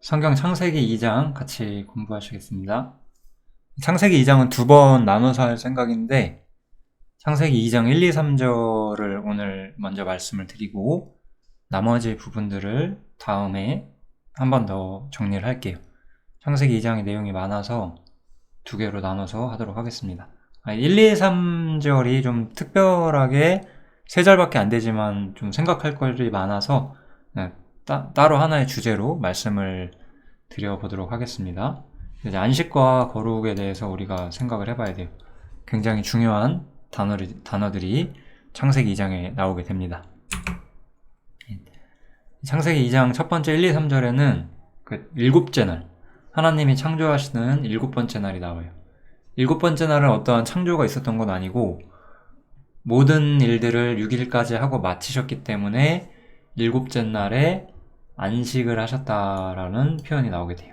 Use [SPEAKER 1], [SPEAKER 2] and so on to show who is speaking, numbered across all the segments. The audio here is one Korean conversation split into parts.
[SPEAKER 1] 성경 창세기 2장 같이 공부하시겠습니다. 창세기 2장은 두 번 나눠서 할 생각인데 창세기 2장 1, 2, 3절을 오늘 먼저 말씀을 드리고 나머지 부분들을 다음에 한 번 더 정리를 할게요. 창세기 2장의 내용이 많아서 두 개로 나눠서 하도록 하겠습니다. 1, 2, 3절이 좀 특별하게 세 절밖에 안 되지만 좀 생각할 것이 많아서 따로 하나의 주제로 말씀을 드려보도록 하겠습니다. 이제 안식과 거룩에 대해서 우리가 생각을 해봐야 돼요. 굉장히 중요한 단어들이 창세기 2장에 나오게 됩니다. 창세기 2장 첫 번째 1, 2, 3절에는 그 일곱째 날, 하나님이 창조하시는 일곱 번째 날이 나와요. 일곱 번째 날은 어떠한 창조가 있었던 건 아니고 모든 일들을 6일까지 하고 마치셨기 때문에 일곱째 날에 안식을 하셨다라는 표현이 나오게 돼요.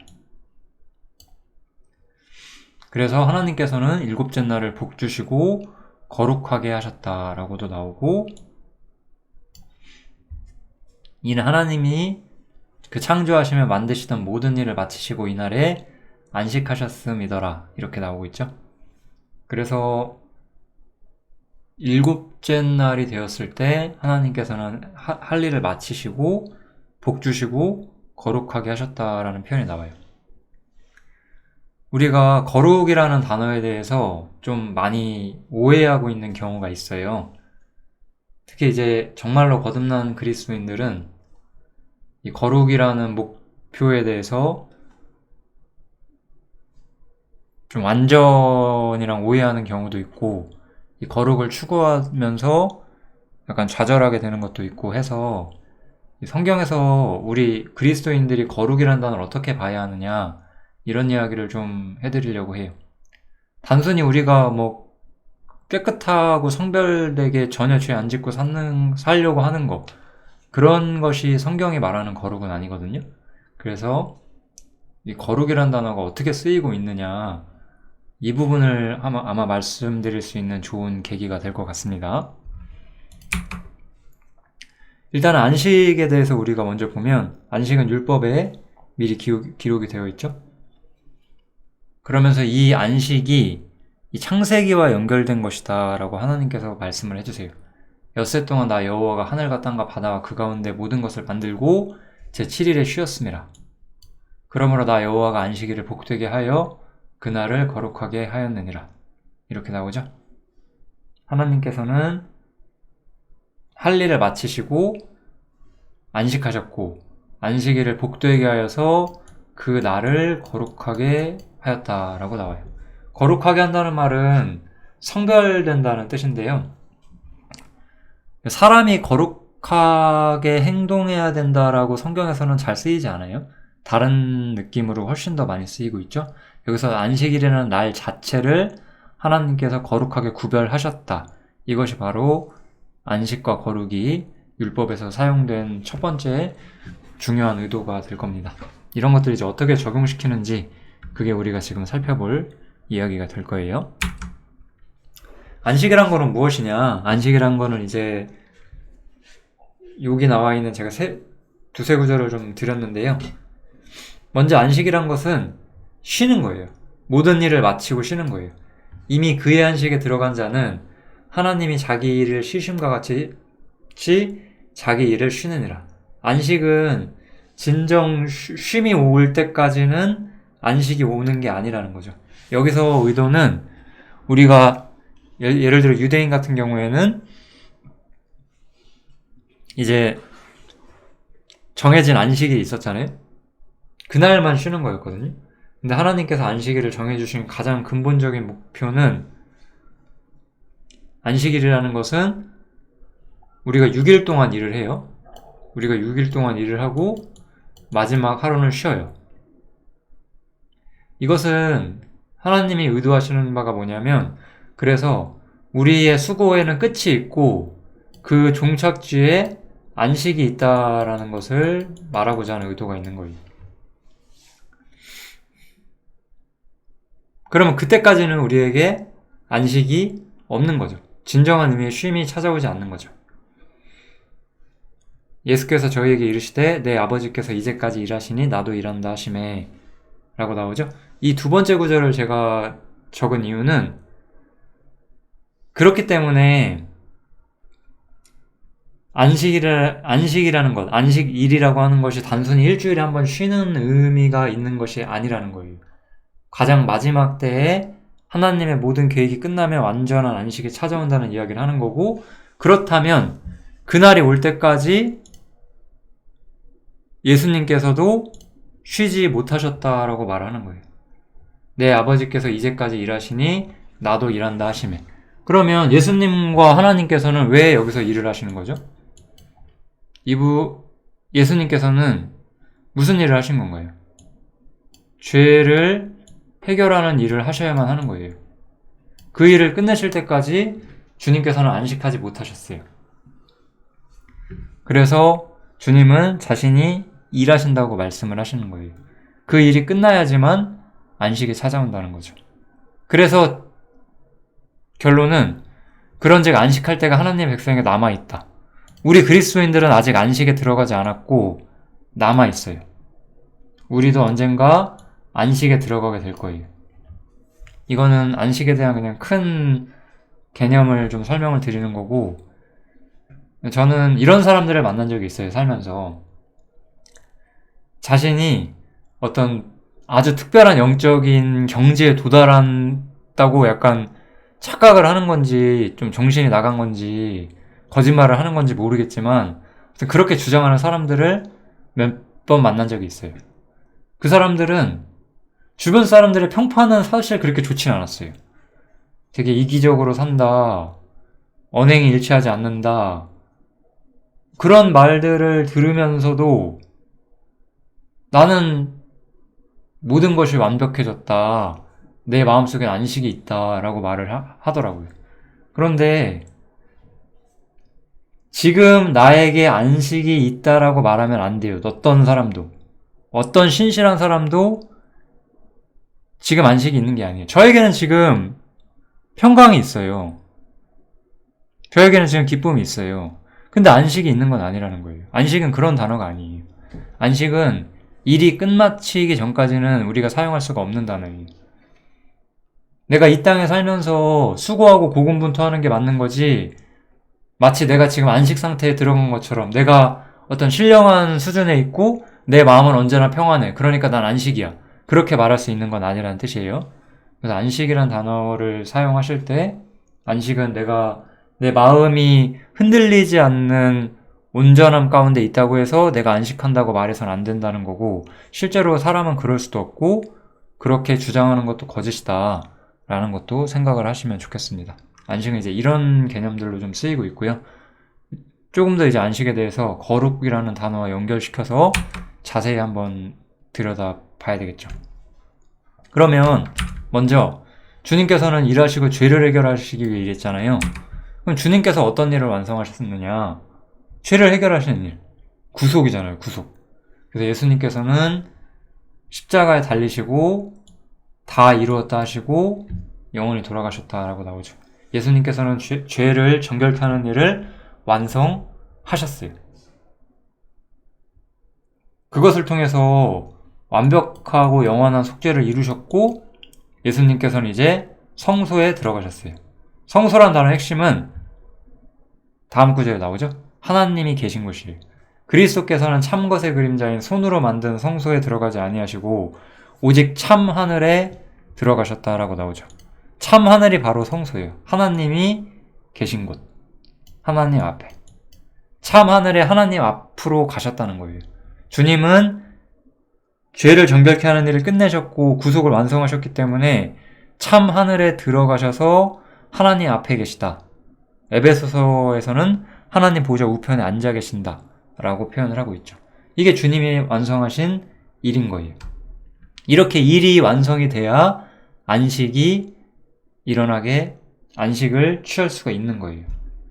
[SPEAKER 1] 그래서 하나님께서는 일곱째 날을 복주시고 거룩하게 하셨다라고도 나오고, 이는 하나님이 그 창조하시며 만드시던 모든 일을 마치시고 이날에 안식하셨음이더라 이렇게 나오고 있죠. 그래서 일곱째 날이 되었을 때 하나님께서는 할 일을 마치시고 복주시고 거룩하게 하셨다라는 표현이 나와요. 우리가 거룩이라는 단어에 대해서 좀 많이 오해하고 있는 경우가 있어요. 특히 이제 정말로 거듭난 그리스도인들은 이 거룩이라는 목표에 대해서 좀 완전이랑 오해하는 경우도 있고, 이 거룩을 추구하면서 약간 좌절하게 되는 것도 있고 해서 성경에서 우리 그리스도인들이 거룩이라는 단어를 어떻게 봐야 하느냐, 이런 이야기를 좀 해드리려고 해요. 단순히 우리가 뭐 깨끗하고 성별되게 전혀 죄 안 짓고 살려고 하는 것, 그런 것이 성경이 말하는 거룩은 아니거든요. 그래서 이 거룩이라는 단어가 어떻게 쓰이고 있느냐, 이 부분을 아마 말씀드릴 수 있는 좋은 계기가 될 것 같습니다. 일단 안식에 대해서 우리가 먼저 보면, 안식은 율법에 미리 기록이 되어 있죠. 그러면서 이 안식이 이 창세기와 연결된 것이다 라고 하나님께서 말씀을 해주세요. 엿새 동안 나 여호와가 하늘과 땅과 바다와 그 가운데 모든 것을 만들고 제7일에 쉬었음이라. 그러므로 나 여호와가 안식일을 복되게 하여 그날을 거룩하게 하였느니라. 이렇게 나오죠. 하나님께서는 할 일을 마치시고 안식하셨고 안식일을 복되게 하여서 그 날을 거룩하게 하였다라고 나와요. 거룩하게 한다는 말은 성별된다는 뜻인데요. 사람이 거룩하게 행동해야 된다라고 성경에서는 잘 쓰이지 않아요. 다른 느낌으로 훨씬 더 많이 쓰이고 있죠. 여기서 안식일이라는 날 자체를 하나님께서 거룩하게 구별하셨다. 이것이 바로 안식과 거룩이 율법에서 사용된 첫 번째 중요한 의도가 될 겁니다. 이런 것들을 이제 어떻게 적용시키는지, 그게 우리가 지금 살펴볼 이야기가 될 거예요. 안식이란 거는 무엇이냐? 안식이란 거는 이제 여기 나와 있는 제가 두세 구절을 좀 드렸는데요. 먼저 안식이란 것은 쉬는 거예요. 모든 일을 마치고 쉬는 거예요. 이미 그의 안식에 들어간 자는 하나님이 자기 일을 쉬심과 같이 자기 일을 쉬느니라. 안식은 진정 쉼이 올 때까지는 안식이 오는 게 아니라는 거죠. 여기서 의도는 우리가 예를 들어 유대인 같은 경우에는 이제 정해진 안식이 있었잖아요. 그날만 쉬는 거였거든요. 근데 하나님께서 안식일을 정해주신 가장 근본적인 목표는, 안식일이라는 것은 우리가 6일 동안 일을 해요. 우리가 6일 동안 일을 하고 마지막 하루는 쉬어요. 이것은 하나님이 의도하시는 바가 뭐냐면, 그래서 우리의 수고에는 끝이 있고 그 종착지에 안식이 있다라는 것을 말하고자 하는 의도가 있는 거예요. 그러면 그때까지는 우리에게 안식이 없는 거죠. 진정한 의미의 쉼이 찾아오지 않는 거죠. 예수께서 저희에게 이르시되 내 아버지께서 이제까지 일하시니 나도 일한다 하시매 라고 나오죠. 이 두 번째 구절을 제가 적은 이유는 그렇기 때문에 안식이라는 것, 안식일이라고 하는 것이 단순히 일주일에 한 번 쉬는 의미가 있는 것이 아니라는 거예요. 가장 마지막 때에 하나님의 모든 계획이 끝나면 완전한 안식이 찾아온다는 이야기를 하는 거고, 그렇다면 그날이 올 때까지 예수님께서도 쉬지 못하셨다라고 말하는 거예요. 내 아버지께서 이제까지 일하시니 나도 일한다 하시매. 그러면 예수님과 하나님께서는 왜 여기서 일을 하시는 거죠? 예수님께서는 무슨 일을 하신 건가요? 죄를 해결하는 일을 하셔야만 하는 거예요. 그 일을 끝내실 때까지 주님께서는 안식하지 못하셨어요. 그래서 주님은 자신이 일하신다고 말씀을 하시는 거예요. 그 일이 끝나야지만 안식이 찾아온다는 거죠. 그래서 결론은 그런즉 안식할 때가 하나님의 백성에게 남아있다. 우리 그리스도인들은 아직 안식에 들어가지 않았고 남아있어요. 우리도 언젠가 안식에 들어가게 될 거예요. 이거는 안식에 대한 그냥 큰 개념을 좀 설명을 드리는 거고, 저는 이런 사람들을 만난 적이 있어요, 살면서. 자신이 어떤 아주 특별한 영적인 경지에 도달한다고 약간 착각을 하는 건지, 좀 정신이 나간 건지, 거짓말을 하는 건지 모르겠지만, 그렇게 주장하는 사람들을 몇 번 만난 적이 있어요. 그 사람들은 주변 사람들의 평판은 사실 그렇게 좋진 않았어요. 되게 이기적으로 산다, 언행이 일치하지 않는다, 그런 말들을 들으면서도 나는 모든 것이 완벽해졌다, 내 마음속에 안식이 있다 라고 말을 하더라고요. 그런데 지금 나에게 안식이 있다라고 말하면 안 돼요. 어떤 사람도, 어떤 신실한 사람도 지금 안식이 있는 게 아니에요. 저에게는 지금 평강이 있어요. 저에게는 지금 기쁨이 있어요. 근데 안식이 있는 건 아니라는 거예요. 안식은 그런 단어가 아니에요. 안식은 일이 끝마치기 전까지는 우리가 사용할 수가 없는 단어예요. 내가 이 땅에 살면서 수고하고 고군분투하는 게 맞는 거지, 마치 내가 지금 안식 상태에 들어간 것처럼 내가 어떤 신령한 수준에 있고 내 마음은 언제나 평안해, 그러니까 난 안식이야, 그렇게 말할 수 있는 건 아니라는 뜻이에요. 그래서 안식이란 단어를 사용하실 때 안식은 내가 내 마음이 흔들리지 않는 온전함 가운데 있다고 해서 내가 안식한다고 말해서는 안 된다는 거고, 실제로 사람은 그럴 수도 없고 그렇게 주장하는 것도 거짓이다 라는 것도 생각을 하시면 좋겠습니다. 안식은 이제 이런 개념들로 좀 쓰이고 있고요. 조금 더 이제 안식에 대해서 거룩이라는 단어와 연결시켜서 자세히 한번 들여다 봐야 되겠죠. 그러면 먼저 주님께서는 일하시고 죄를 해결하시기 위해 일했잖아요. 그럼 주님께서 어떤 일을 완성하셨느냐? 죄를 해결하시는 일, 구속이잖아요, 구속. 그래서 예수님께서는 십자가에 달리시고 다 이루었다 하시고 영원히 돌아가셨다라고 나오죠. 예수님께서는 죄를 정결케 하는 일을 완성하셨어요. 그것을 통해서 완벽하고 영원한 속죄를 이루셨고, 예수님께서는 이제 성소에 들어가셨어요. 성소란 단어의 핵심은 다음 구절에 나오죠. 하나님이 계신 곳이에요. 그리스도께서는 참것의 그림자인 손으로 만든 성소에 들어가지 아니하시고 오직 참 하늘에 들어가셨다라고 나오죠. 참 하늘이 바로 성소예요. 하나님이 계신 곳, 하나님 앞에, 참 하늘에 하나님 앞으로 가셨다는 거예요. 주님은 죄를 정결케 하는 일을 끝내셨고 구속을 완성하셨기 때문에 참 하늘에 들어가셔서 하나님 앞에 계시다. 에베소서에서는 하나님 보좌 우편에 앉아 계신다 라고 표현을 하고 있죠. 이게 주님이 완성하신 일인 거예요. 이렇게 일이 완성이 돼야 안식이 일어나게, 안식을 취할 수가 있는 거예요.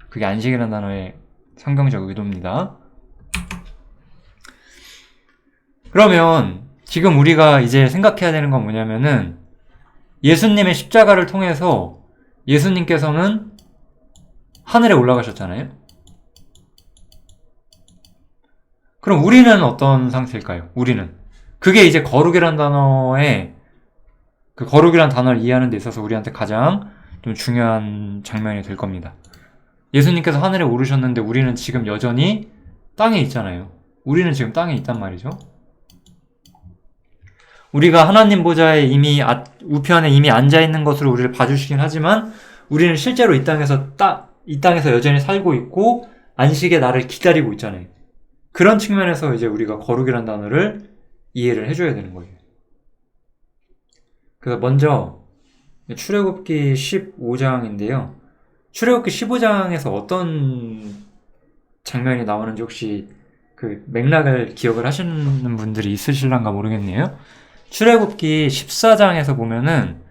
[SPEAKER 1] 그게 안식이라는 단어의 성경적 의도입니다. 그러면 지금 우리가 이제 생각해야 되는 건 뭐냐면은, 예수님의 십자가를 통해서 예수님께서는 하늘에 올라가셨잖아요. 그럼 우리는 어떤 상태일까요? 우리는. 그게 이제 거룩이란 단어에, 그 거룩이란 단어를 이해하는 데 있어서 우리한테 가장 좀 중요한 장면이 될 겁니다. 예수님께서 하늘에 오르셨는데 우리는 지금 여전히 땅에 있잖아요. 우리는 지금 땅에 있단 말이죠. 우리가 하나님 보좌에 이미 우편에 이미 앉아 있는 것으로 우리를 봐주시긴 하지만 우리는 실제로 이 땅에서 여전히 살고 있고 안식의 날을 기다리고 있잖아요. 그런 측면에서 이제 우리가 거룩이란 단어를 이해를 해줘야 되는 거예요. 그래서 먼저 출애굽기 15장인데요. 출애굽기 15장에서 어떤 장면이 나오는지 혹시 그 맥락을 기억을 하시는 분들이 있으실란가 모르겠네요. 출애굽기 14장에서 보면은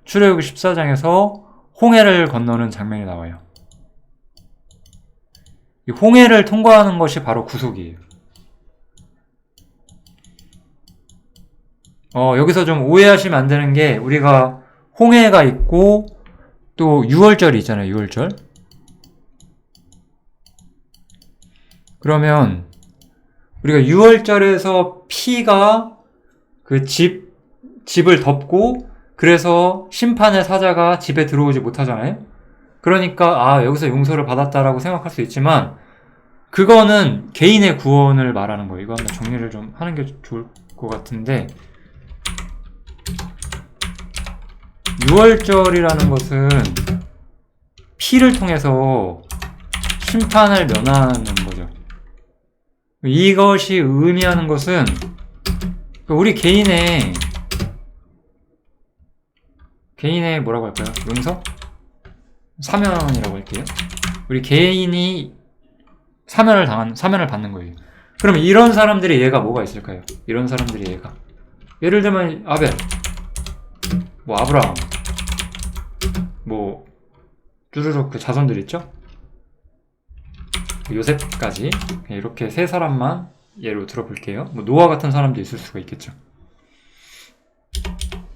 [SPEAKER 1] 출애굽기 14장에서 홍해를 건너는 장면이 나와요. 이 홍해를 통과하는 것이 바로 구속이에요. 여기서 좀 오해하시면 안 되는 게 우리가 홍해가 있고 또 6월절이 있잖아요. 6월절. 그러면 우리가 6월절에서 피가 그 집을 덮고 그래서 심판의 사자가 집에 들어오지 못하잖아요. 그러니까 여기서 용서를 받았다라고 생각할 수 있지만 그거는 개인의 구원을 말하는 거예요. 이거 한번 정리를 좀 하는 게 좋을 것 같은데 6월절이라는 것은 피를 통해서 심판을 면하는 거죠. 이것이 의미하는 것은 우리 개인의 뭐라고 할까요? 용서? 사면이라고 할게요. 우리 개인이 사면을 받는 거예요. 그럼 이런 사람들의 예가 뭐가 있을까요? 이런 사람들의 예가. 예를 들면 아벨, 아브라함, 쭈르륵 그 자손들 있죠? 요셉까지 이렇게 세 사람만 예로 들어볼게요. 노아 같은 사람도 있을 수가 있겠죠.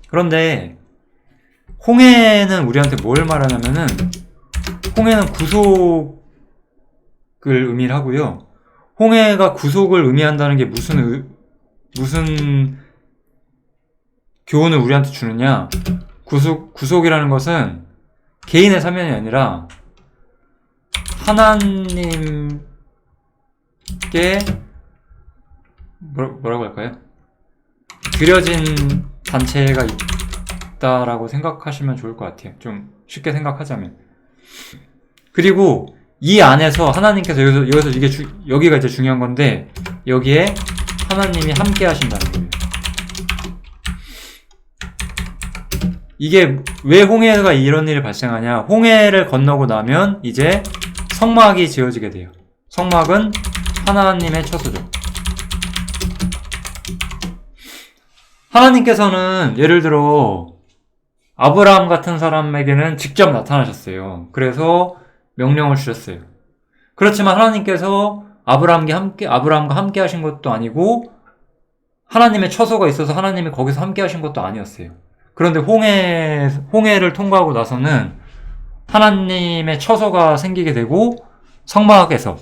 [SPEAKER 1] 그런데 홍해는 우리한테 뭘 말하냐면은 홍해는 구속을 의미를 하고요. 홍해가 구속을 의미한다는 게 무슨 교훈을 우리한테 주느냐? 구속이라는 것은 개인의 사면이 아니라 하나님께 뭐라고 할까요? 드려진 단체가 있다라고 생각하시면 좋을 것 같아요. 좀 쉽게 생각하자면. 그리고 이 안에서 하나님께서 여기서 여기가 이제 중요한 건데 여기에 하나님이 함께 하신다는 거예요. 이게 왜 홍해가 이런 일이 발생하냐? 홍해를 건너고 나면 이제 성막이 지어지게 돼요. 성막은 하나님의 처소죠. 하나님께서는 예를 들어 아브라함 같은 사람에게는 직접 나타나셨어요. 그래서 명령을 주셨어요. 그렇지만 하나님께서 아브라함과 함께 하신 것도 아니고 하나님의 처소가 있어서 하나님이 거기서 함께 하신 것도 아니었어요. 그런데 홍해를 통과하고 나서는 하나님의 처소가 생기게 되고 성막에서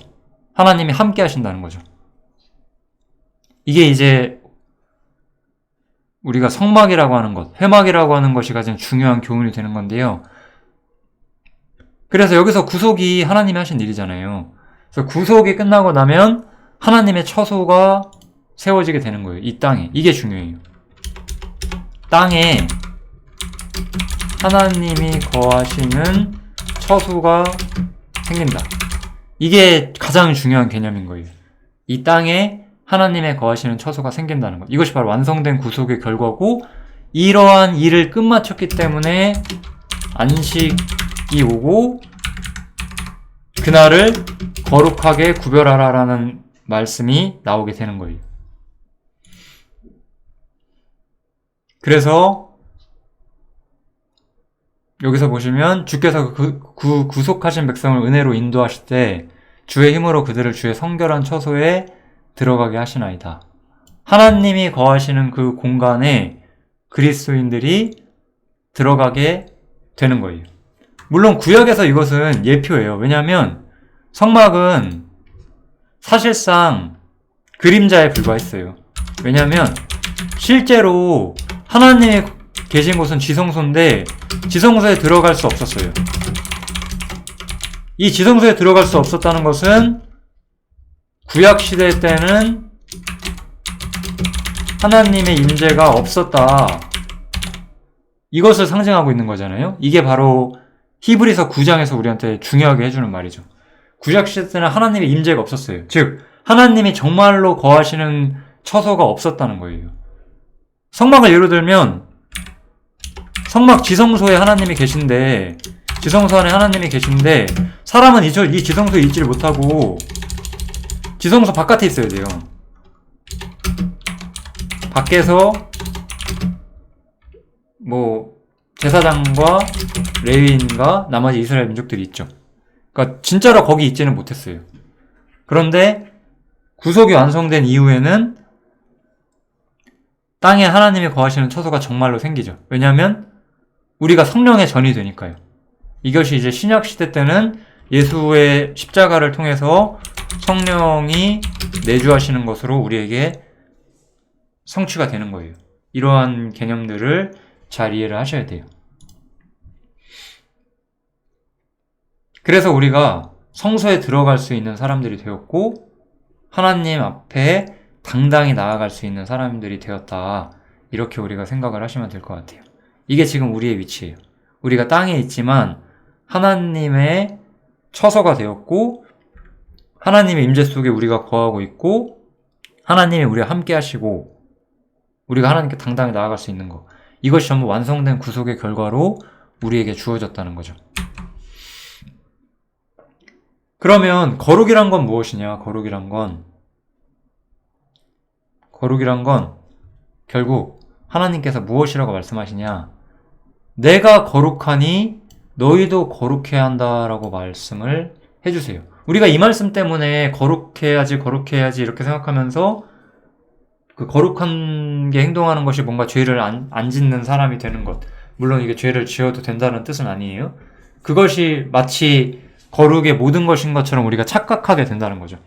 [SPEAKER 1] 하나님이 함께 하신다는 거죠. 이게 이제 우리가 성막이라고 하는 것, 회막이라고 하는 것이 가장 중요한 교훈이 되는 건데요. 그래서 여기서 구속이 하나님이 하신 일이잖아요. 그래서 구속이 끝나고 나면 하나님의 처소가 세워지게 되는 거예요. 이 땅에. 이게 중요해요. 땅에 하나님이 거하시는 처소가 생긴다. 이게 가장 중요한 개념인 거예요. 이 땅에 하나님의 거하시는 처소가 생긴다는 것. 이것이 바로 완성된 구속의 결과고 이러한 일을 끝마쳤기 때문에 안식이 오고 그날을 거룩하게 구별하라라는 말씀이 나오게 되는 거예요. 그래서 여기서 보시면 주께서 구속하신 백성을 은혜로 인도하실 때 주의 힘으로 그들을 주의 성결한 처소에 들어가게 하시나이다. 하나님이 거하시는 그 공간에 그리스도인들이 들어가게 되는 거예요. 물론 구약에서 이것은 예표예요. 왜냐하면 성막은 사실상 그림자에 불과했어요. 왜냐하면 실제로 하나님이 계신 곳은 지성소인데 지성소에 들어갈 수 없었어요. 이 지성소에 들어갈 수 없었다는 것은 구약시대 때는 하나님의 임재가 없었다. 이것을 상징하고 있는 거잖아요. 이게 바로 히브리서 9장에서 우리한테 중요하게 해주는 말이죠. 구약시대 때는 하나님의 임재가 없었어요. 즉 하나님이 정말로 거하시는 처소가 없었다는 거예요. 성막을 예로 들면 성막 지성소에 하나님이 계신데 지성소 안에 하나님이 계신데 사람은 이 지성소에 있지를 못하고 지성소 바깥에 있어야 돼요. 밖에서 제사장과 레위인과 나머지 이스라엘 민족들이 있죠. 그러니까 진짜로 거기 있지는 못했어요. 그런데 구속이 완성된 이후에는 땅에 하나님이 거하시는 처소가 정말로 생기죠. 왜냐하면 우리가 성령의 전이 되니까요. 이것이 이제 신약시대 때는 예수의 십자가를 통해서 성령이 내주하시는 것으로 우리에게 성취가 되는 거예요. 이러한 개념들을 잘 이해를 하셔야 돼요. 그래서 우리가 성소에 들어갈 수 있는 사람들이 되었고 하나님 앞에 당당히 나아갈 수 있는 사람들이 되었다. 이렇게 우리가 생각을 하시면 될 것 같아요. 이게 지금 우리의 위치예요. 우리가 땅에 있지만 하나님의 처소가 되었고 하나님의 임재 속에 우리가 거하고 있고 하나님이 우리와 함께 하시고 우리가 하나님께 당당히 나아갈 수 있는 것. 이것이 전부 완성된 구속의 결과로 우리에게 주어졌다는 거죠. 그러면 거룩이란 건 무엇이냐? 거룩이란 건 결국 하나님께서 무엇이라고 말씀하시냐? 내가 거룩하니 너희도 거룩해야 한다라고 말씀을 해주세요. 우리가 이 말씀 때문에 거룩해야지 이렇게 생각하면서 그 거룩한 게 행동하는 것이 뭔가 죄를 안 짓는 사람이 되는 것. 물론 이게 죄를 지어도 된다는 뜻은 아니에요. 그것이 마치 거룩의 모든 것인 것처럼 우리가 착각하게 된다는 거죠.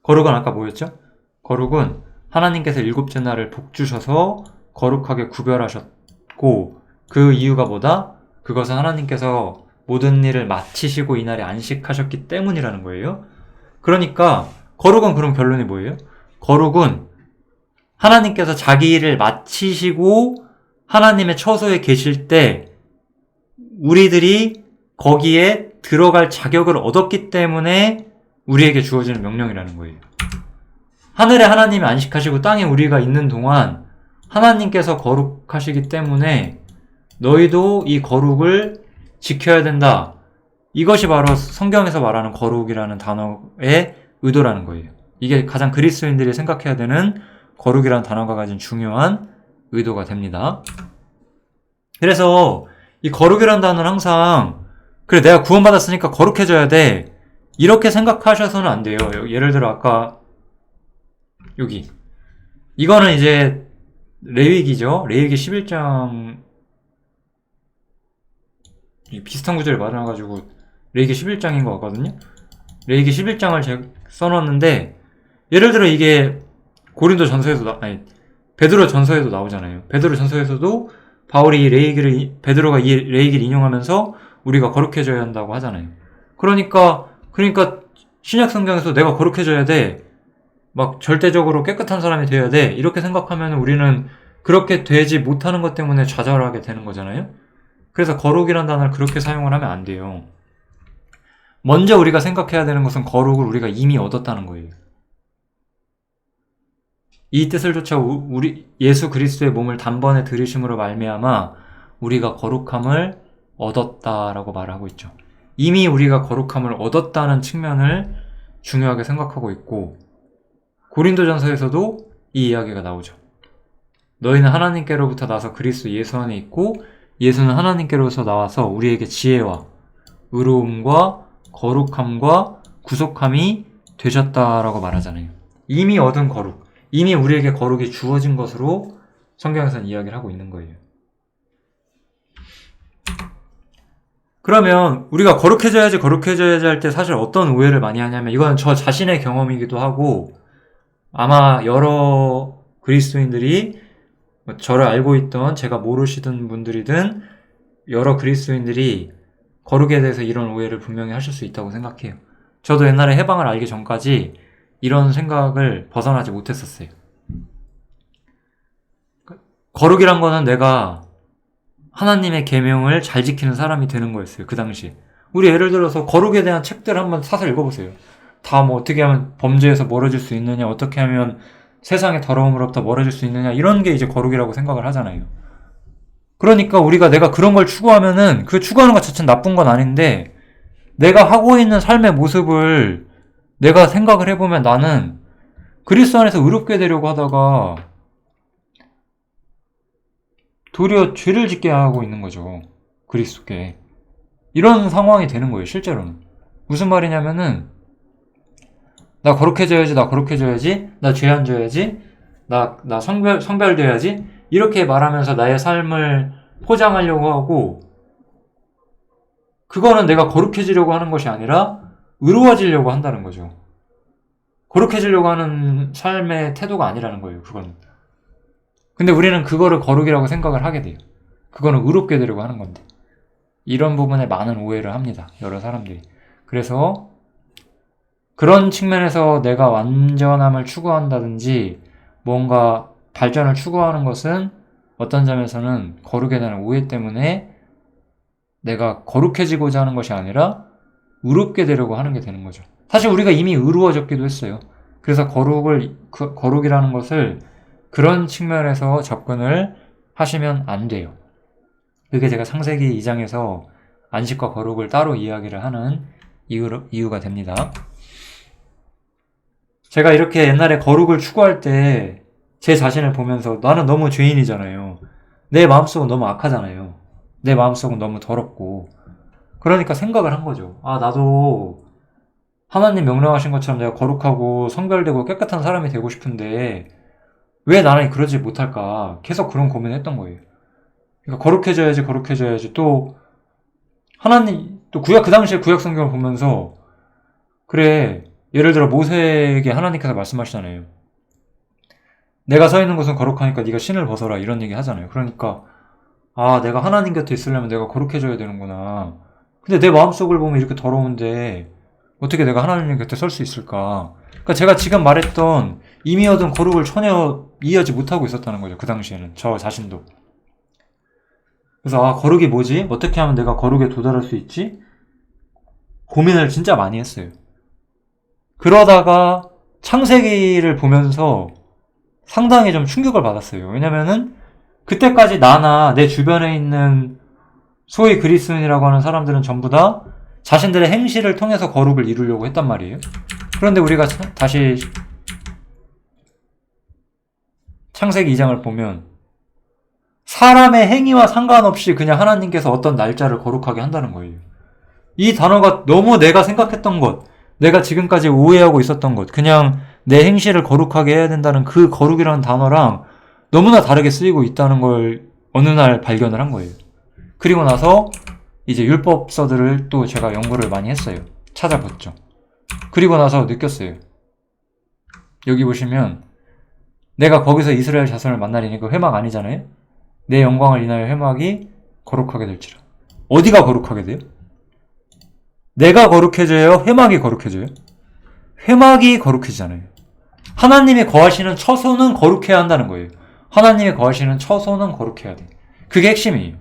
[SPEAKER 1] 거룩은 아까 뭐였죠? 거룩은 하나님께서 일곱째 날을 복 주셔서 거룩하게 구별하셨고 그 이유가 뭐다? 그것은 하나님께서 모든 일을 마치시고 이날에 안식하셨기 때문이라는 거예요. 그러니까 거룩은 그럼 결론이 뭐예요? 거룩은 하나님께서 자기 일을 마치시고 하나님의 처소에 계실 때 우리들이 거기에 들어갈 자격을 얻었기 때문에 우리에게 주어지는 명령이라는 거예요. 하늘에 하나님이 안식하시고 땅에 우리가 있는 동안 하나님께서 거룩하시기 때문에 너희도 이 거룩을 지켜야 된다. 이것이 바로 성경에서 말하는 거룩이라는 단어의 의도라는 거예요. 이게 가장 그리스도인들이 생각해야 되는 거룩이라는 단어가 가진 중요한 의도가 됩니다. 그래서 이 거룩이라는 단어는 항상 그래 내가 구원받았으니까 거룩해져야 돼 이렇게 생각하셔서는 안 돼요. 예를 들어 아까 여기 이거는 이제 레위기죠. 레위기 11장 비슷한 구절을 말해놔가지고 레위기 11장인 것 같거든요. 레위기 11장을 제가 써놨는데 예를 들어 이게 고린도 전서에도 베드로 전서에도 나오잖아요. 베드로 전서에서도 바울이 베드로가 이 레위기를 인용하면서 우리가 거룩해져야 한다고 하잖아요. 그러니까 신약 성경에서 내가 거룩해져야 돼. 막 절대적으로 깨끗한 사람이 되어야 돼. 이렇게 생각하면 우리는 그렇게 되지 못하는 것 때문에 좌절하게 되는 거잖아요. 그래서 거룩이라는 단어를 그렇게 사용을 하면 안 돼요. 먼저 우리가 생각해야 되는 것은 거룩을 우리가 이미 얻었다는 거예요. 이 뜻을 쫓아 우리 예수 그리스도의 몸을 단번에 들이심으로 말미암아 우리가 거룩함을 얻었다라고 말하고 있죠. 이미 우리가 거룩함을 얻었다는 측면을 중요하게 생각하고 있고 고린도전서에서도 이 이야기가 나오죠. 너희는 하나님께로부터 나서 그리스도 예수 안에 있고 예수는 하나님께로서 나와서 우리에게 지혜와 의로움과 거룩함과 구속함이 되셨다라고 말하잖아요. 이미 얻은 거룩, 이미 우리에게 거룩이 주어진 것으로 성경에서는 이야기를 하고 있는 거예요. 그러면 우리가 거룩해져야지 할 때 사실 어떤 오해를 많이 하냐면, 이건 저 자신의 경험이기도 하고 아마 여러 그리스도인들이, 저를 알고 있던, 제가 모르시던 분들이든 여러 그리스도인들이 거룩에 대해서 이런 오해를 분명히 하실 수 있다고 생각해요. 저도 옛날에 해방을 알기 전까지 이런 생각을 벗어나지 못했었어요. 거룩이란 거는 내가 하나님의 계명을 잘 지키는 사람이 되는 거였어요. 그 당시에. 우리 예를 들어서 거룩에 대한 책들 한번 사서 읽어보세요. 다 뭐 어떻게 하면 범죄에서 멀어질 수 있느냐, 어떻게 하면 세상의 더러움으로부터 멀어질 수 있느냐, 이런 게 이제 거룩이라고 생각을 하잖아요. 그러니까 내가 그런 걸 추구하면은, 그 추구하는 것 자체는 나쁜 건 아닌데, 내가 하고 있는 삶의 모습을 내가 생각을 해보면, 나는 그리스도 안에서 의롭게 되려고 하다가 도리어 죄를 짓게 하고 있는 거죠. 그리스도께. 이런 상황이 되는 거예요, 실제로는. 무슨 말이냐면은, 나 거룩해져야지, 나 죄 안 져야지, 나 성별돼야지, 이렇게 말하면서 나의 삶을 포장하려고 하고, 그거는 내가 거룩해지려고 하는 것이 아니라 의로워지려고 한다는 거죠. 거룩해지려고 하는 삶의 태도가 아니라는 거예요, 그건. 근데 우리는 그거를 거룩이라고 생각을 하게 돼요. 그거는 의롭게 되려고 하는 건데. 이런 부분에 많은 오해를 합니다, 여러 사람들이. 그래서 그런 측면에서 내가 완전함을 추구한다든지 뭔가 발전을 추구하는 것은 어떤 점에서는 거룩에 대한 오해 때문에 내가 거룩해지고자 하는 것이 아니라 의롭게 되려고 하는 게 되는 거죠. 사실 우리가 이미 의로워졌기도 했어요. 그래서 거룩이라는 것을 그런 측면에서 접근을 하시면 안 돼요. 그게 제가 창세기 2장에서 안식과 거룩을 따로 이야기를 하는 이유가 됩니다. 제가 이렇게 옛날에 거룩을 추구할 때 제 자신을 보면서, 나는 너무 죄인이잖아요. 내 마음속은 너무 악하잖아요. 내 마음속은 너무 더럽고. 그러니까 생각을 한 거죠. 나도 하나님 명령하신 것처럼 내가 거룩하고 성별되고 깨끗한 사람이 되고 싶은데 왜 나는 그러지 못할까? 계속 그런 고민을 했던 거예요. 그러니까 거룩해져야지. 또 하나님, 또 그 당시에 구약 성경을 보면서, 그래, 예를 들어 모세에게 하나님께서 말씀하시잖아요. 내가 서 있는 곳은 거룩하니까 네가 신을 벗어라, 이런 얘기 하잖아요. 그러니까 내가 하나님 곁에 있으려면 내가 거룩해져야 되는구나. 근데 내 마음속을 보면 이렇게 더러운데 어떻게 내가 하나님 곁에 설 수 있을까? 그러니까 제가 지금 말했던 이미 얻은 거룩을 전혀 이해하지 못하고 있었다는 거죠, 그 당시에는. 저 자신도. 그래서 거룩이 뭐지? 어떻게 하면 내가 거룩에 도달할 수 있지? 고민을 진짜 많이 했어요. 그러다가 창세기를 보면서 상당히 좀 충격을 받았어요. 왜냐면은 그때까지 나나 내 주변에 있는 소위 그리스도인이라고 하는 사람들은 전부 다 자신들의 행실을 통해서 거룩을 이루려고 했단 말이에요. 그런데 우리가 다시 창세기 2장을 보면 사람의 행위와 상관없이 그냥 하나님께서 어떤 날짜를 거룩하게 한다는 거예요. 이 단어가 너무 내가 생각했던 것, 내가 지금까지 오해하고 있었던 것, 그냥 내 행실을 거룩하게 해야 된다는 그 거룩이라는 단어랑 너무나 다르게 쓰이고 있다는 걸 어느 날 발견을 한 거예요. 그리고 나서 이제 율법서들을 또 제가 연구를 많이 했어요. 찾아봤죠. 그리고 나서 느꼈어요. 여기 보시면 내가 거기서 이스라엘 자손을 만나리니 그 회막 아니잖아요. 내 영광을 인하여 회막이 거룩하게 될지라. 어디가 거룩하게 돼요? 내가 거룩해져요? 회막이 거룩해져요? 회막이 거룩해지잖아요. 하나님이 거하시는 처소는 거룩해야 한다는 거예요. 하나님이 거하시는 처소는 거룩해야 돼. 그게 핵심이에요.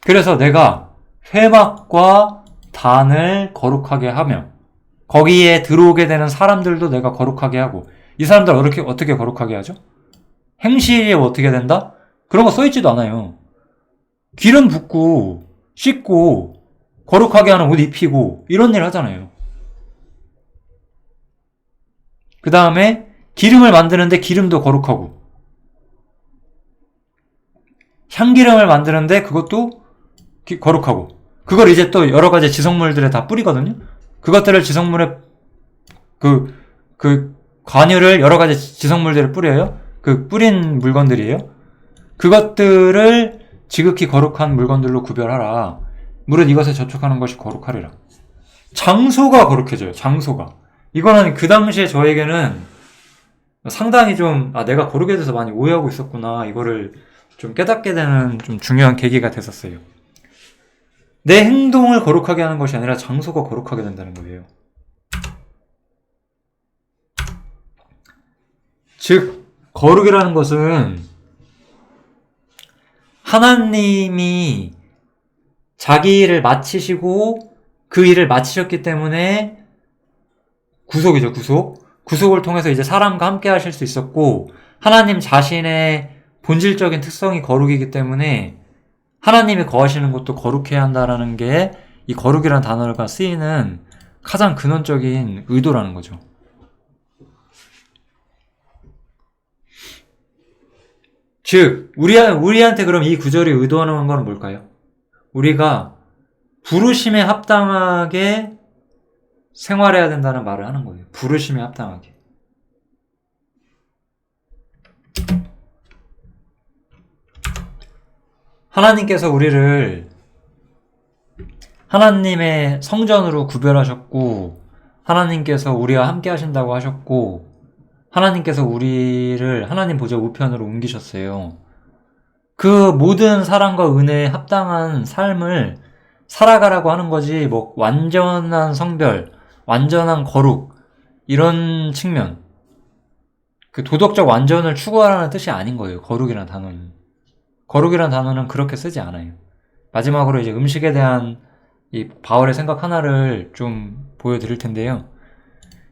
[SPEAKER 1] 그래서 내가 회막과 단을 거룩하게 하며 거기에 들어오게 되는 사람들도 내가 거룩하게 하고, 이 사람들 어떻게 거룩하게 하죠? 행실이 어떻게 된다? 그런 거 써있지도 않아요. 기름 붓고 씻고 거룩하게 하는 옷 입히고 이런 일 하잖아요. 그 다음에 기름을 만드는데 기름도 거룩하고, 향기름을 만드는데 그것도 거룩하고, 그걸 이제 또 여러 가지 지성물들에 다 뿌리거든요. 그것들을 지성물에 그 관유를 여러 가지 지성물들에 뿌려요. 그 뿌린 물건들이에요. 그것들을 지극히 거룩한 물건들로 구별하라. 무릇 이것에 저축하는 것이 거룩하리라. 장소가 거룩해져요. 장소가. 이거는 그 당시에 저에게는 상당히 좀 내가 거룩에 대해서 많이 오해하고 있었구나. 이거를 좀 깨닫게 되는 좀 중요한 계기가 됐었어요. 내 행동을 거룩하게 하는 것이 아니라 장소가 거룩하게 된다는 거예요. 즉, 거룩이라는 것은 하나님이 자기 일을 마치시고 그 일을 마치셨기 때문에 구속이죠, 구속. 구속을 통해서 이제 사람과 함께 하실 수 있었고, 하나님 자신의 본질적인 특성이 거룩이기 때문에 하나님이 거하시는 것도 거룩해야 한다라는 게 이 거룩이라는 단어가 쓰이는 가장 근원적인 의도라는 거죠. 즉, 우리한테 그럼 이 구절이 의도하는 건 뭘까요? 우리가 부르심에 합당하게 생활해야 된다는 말을 하는 거예요. 부르심에 합당하게. 하나님께서 우리를 하나님의 성전으로 구별하셨고, 하나님께서 우리와 함께 하신다고 하셨고, 하나님께서 우리를 하나님 보좌 우편으로 옮기셨어요. 그 모든 사랑과 은혜에 합당한 삶을 살아가라고 하는 거지, 뭐 완전한 성별, 완전한 거룩, 이런 측면, 그 도덕적 완전을 추구하라는 뜻이 아닌 거예요. 거룩이라는 단어는. 거룩이라는 단어는 그렇게 쓰지 않아요. 마지막으로 이제 음식에 대한 이 바울의 생각 하나를 좀 보여드릴 텐데요.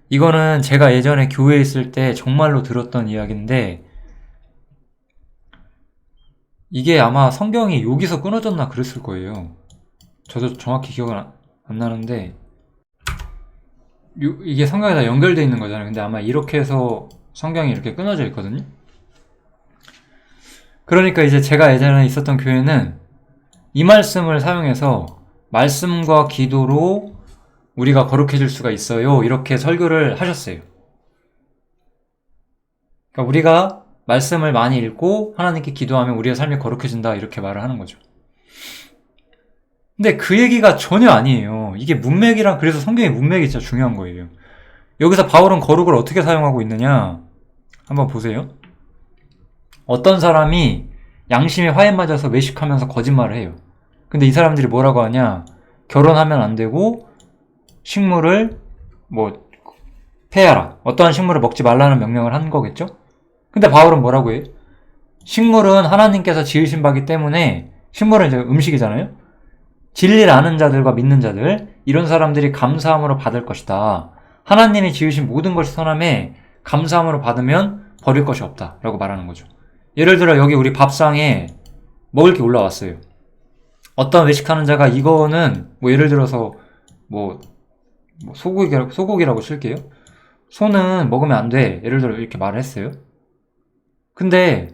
[SPEAKER 1] 이거는 제가 예전에 교회에 있을 때 정말로 들었던 이야기인데, 이게 아마 성경이 여기서 끊어졌나 그랬을 거예요. 저도 정확히 기억은 안 나는데, 이게 성경에 다 연결되어 있는 거잖아요. 근데 아마 이렇게 해서 성경이 이렇게 끊어져 있거든요. 그러니까 이제 제가 예전에 있었던 교회는 이 말씀을 사용해서 말씀과 기도로 우리가 거룩해질 수가 있어요. 이렇게 설교를 하셨어요. 그러니까 우리가 말씀을 많이 읽고 하나님께 기도하면 우리의 삶이 거룩해진다. 이렇게 말을 하는 거죠. 근데 그 얘기가 전혀 아니에요. 이게 문맥이랑, 그래서 성경의 문맥이 진짜 중요한 거예요. 여기서 바울은 거룩을 어떻게 사용하고 있느냐? 한번 보세요. 어떤 사람이 양심에 화에 맞아서 외식하면서 거짓말을 해요. 근데 이 사람들이 뭐라고 하냐? 결혼하면 안 되고 식물을 폐하라. 어떠한 식물을 먹지 말라는 명령을 한 거겠죠? 근데 바울은 뭐라고 해요? 식물은 하나님께서 지으신 바기 때문에, 식물은 이제 음식이잖아요? 진리를 아는 자들과 믿는 자들, 이런 사람들이 감사함으로 받을 것이다. 하나님이 지으신 모든 것이 선함에 감사함으로 받으면 버릴 것이 없다. 라고 말하는 거죠. 예를 들어 여기 우리 밥상에 먹을 게 올라왔어요. 어떤 외식하는 자가 이거는 예를 들어서 소고기라고 칠게요. 소는 먹으면 안 돼. 예를 들어 이렇게 말을 했어요. 근데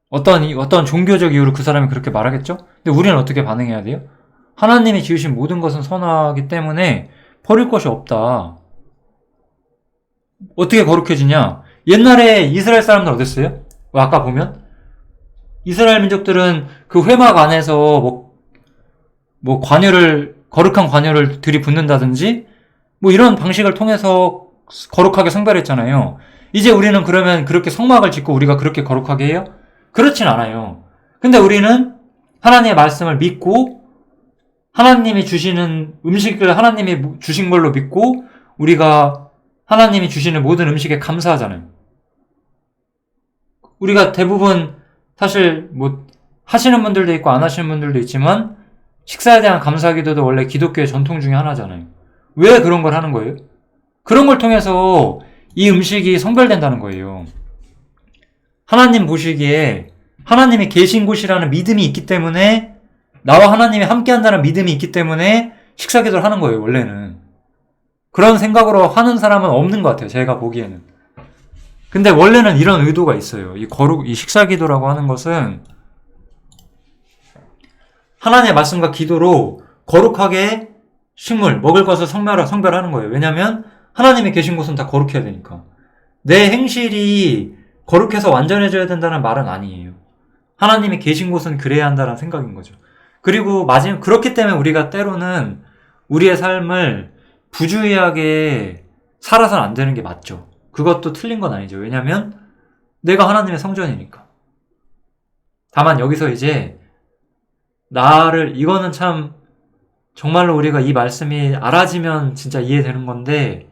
[SPEAKER 1] 어떤 종교적 이유로 그 사람이 그렇게 말하겠죠? 근데 우리는 어떻게 반응해야 돼요? 하나님이 지으신 모든 것은 선하기 때문에 버릴 것이 없다. 어떻게 거룩해지냐? 옛날에 이스라엘 사람들 어땠어요? 아까 보면 이스라엘 민족들은 그 회막 안에서 거룩한 관여를 들이붓는다든지 이런 방식을 통해서 거룩하게 성별했잖아요. 이제 우리는 그러면 그렇게 성막을 짓고 우리가 그렇게 거룩하게 해요? 그렇진 않아요. 근데 우리는 하나님의 말씀을 믿고 하나님이 주시는 음식을 하나님이 주신 걸로 믿고 우리가 하나님이 주시는 모든 음식에 감사하잖아요. 우리가 대부분 사실 하시는 분들도 있고 안 하시는 분들도 있지만 식사에 대한 감사기도도 원래 기독교의 전통 중에 하나잖아요. 왜 그런 걸 하는 거예요? 그런 걸 통해서 이 음식이 성별된다는 거예요. 하나님 보시기에 하나님이 계신 곳이라는 믿음이 있기 때문에, 나와 하나님이 함께 한다는 믿음이 있기 때문에 식사기도를 하는 거예요, 원래는. 그런 생각으로 하는 사람은 없는 것 같아요, 제가 보기에는. 근데 원래는 이런 의도가 있어요. 이 식사기도라고 하는 것은 하나님의 말씀과 기도로 거룩하게 먹을 것을 성별하는 거예요. 왜냐면 하나님이 계신 곳은 다 거룩해야 되니까. 내 행실이 거룩해서 완전해져야 된다는 말은 아니에요. 하나님이 계신 곳은 그래야 한다는 생각인 거죠. 그리고 마지막 그렇기 때문에 우리가 때로는 우리의 삶을 부주의하게 살아서는 안 되는 게 맞죠. 그것도 틀린 건 아니죠. 왜냐면 내가 하나님의 성전이니까. 다만 여기서 이제 이거는 참 정말로 우리가 이 말씀이 알아지면 진짜 이해되는 건데,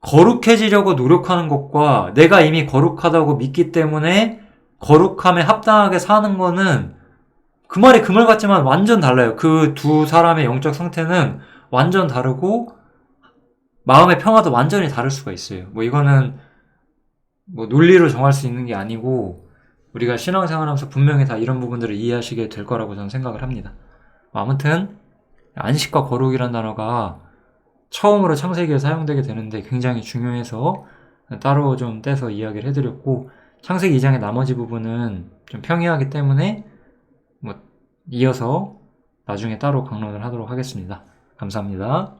[SPEAKER 1] 거룩해지려고 노력하는 것과 내가 이미 거룩하다고 믿기 때문에 거룩함에 합당하게 사는 거는 그 말이 그 말 같지만 완전 달라요. 그 두 사람의 영적 상태는 완전 다르고 마음의 평화도 완전히 다를 수가 있어요. 이거는 논리로 정할 수 있는 게 아니고 우리가 신앙생활하면서 분명히 다 이런 부분들을 이해하시게 될 거라고 저는 생각을 합니다. 아무튼 안식과 거룩이란 단어가 처음으로 창세기에 사용되게 되는데 굉장히 중요해서 따로 좀 떼서 이야기를 해드렸고, 창세기 2장의 나머지 부분은 좀 평이하기 때문에 이어서 나중에 따로 강론을 하도록 하겠습니다. 감사합니다.